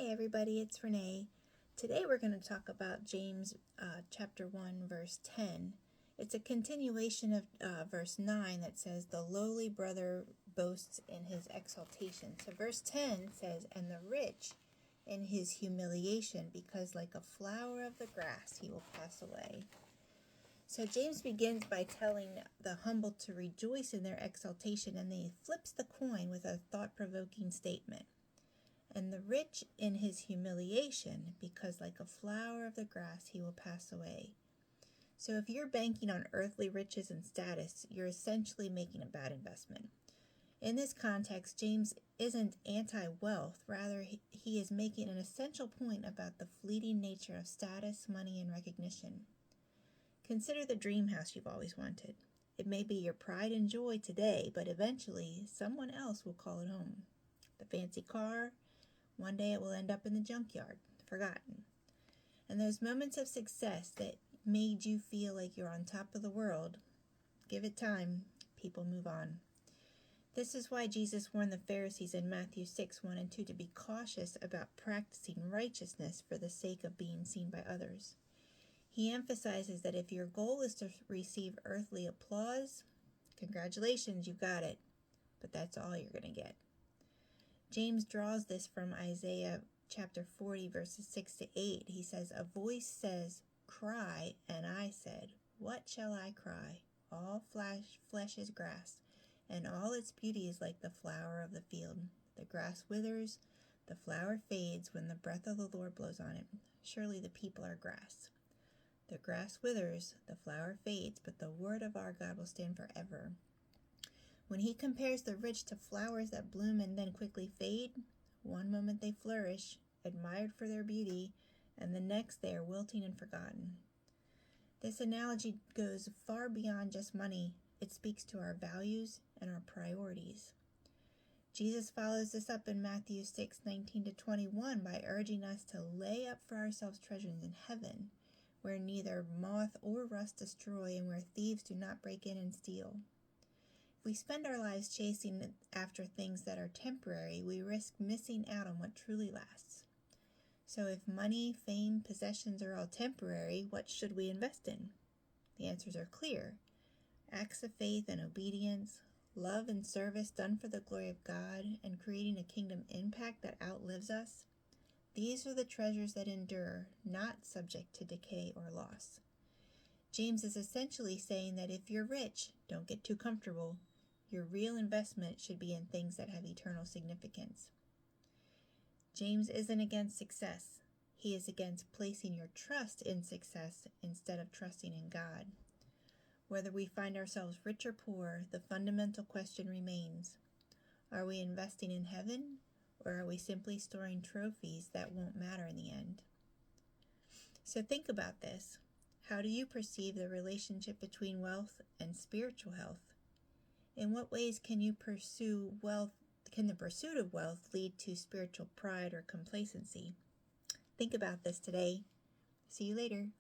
everybody, it's Renee. Today we're going to talk about James chapter 1 verse 10. It's a continuation of verse 9 that says, "The lowly brother boasts in his exaltation." So verse 10 says, "And the rich in his humiliation, because like a flower of the grass he will pass away." So James begins by telling the humble to rejoice in their exaltation, and then he flips the coin with a thought-provoking statement. "And the rich in his humiliation, because like a flower of the grass he will pass away." So if you're banking on earthly riches and status, you're essentially making a bad investment. In this context, James isn't anti-wealth. Rather, he is making an essential point about the fleeting nature of status, money, and recognition. Consider the dream house you've always wanted. It may be your pride and joy today, but eventually someone else will call it home. The fancy car, one day it will end up in the junkyard, forgotten. And those moments of success that made you feel like you're on top of the world, give it time, people move on. This is why Jesus warned the Pharisees in Matthew 6:1-2 to be cautious about practicing righteousness for the sake of being seen by others. He emphasizes that if your goal is to receive earthly applause, congratulations, you got it, but that's all you're going to get. James draws this from Isaiah chapter 40, verses 6-8. He says, "A voice says, 'Cry,' and I said, 'What shall I cry? All flesh is grass, and all its beauty is like the flower of the field. The grass withers, the flower fades when the breath of the Lord blows on it. Surely the people are grass. The grass withers, the flower fades, but the word of our God will stand forever." When he compares the rich to flowers that bloom and then quickly fade, one moment they flourish, admired for their beauty, and the next they are wilting and forgotten. This analogy goes far beyond just money. It speaks to our values and our priorities. Jesus follows this up in Matthew 6:19-21 by urging us to lay up for ourselves treasures in heaven, where neither moth or rust destroy and where thieves do not break in and steal. If we spend our lives chasing after things that are temporary, we risk missing out on what truly lasts. So if money, fame, possessions are all temporary, what should we invest in? The answers are clear. Acts of faith and obedience, love and service done for the glory of God, and creating a kingdom impact that outlives us. These are the treasures that endure, not subject to decay or loss. James is essentially saying that if you're rich, don't get too comfortable. Your real investment should be in things that have eternal significance. James isn't against success. He is against placing your trust in success instead of trusting in God. Whether we find ourselves rich or poor, the fundamental question remains: are we investing in heaven, or are we simply storing trophies that won't matter in the end? So think about this. How do you perceive the relationship between wealth and spiritual health? In what ways can the pursuit of wealth lead to spiritual pride or complacency? Think about this today. See you later.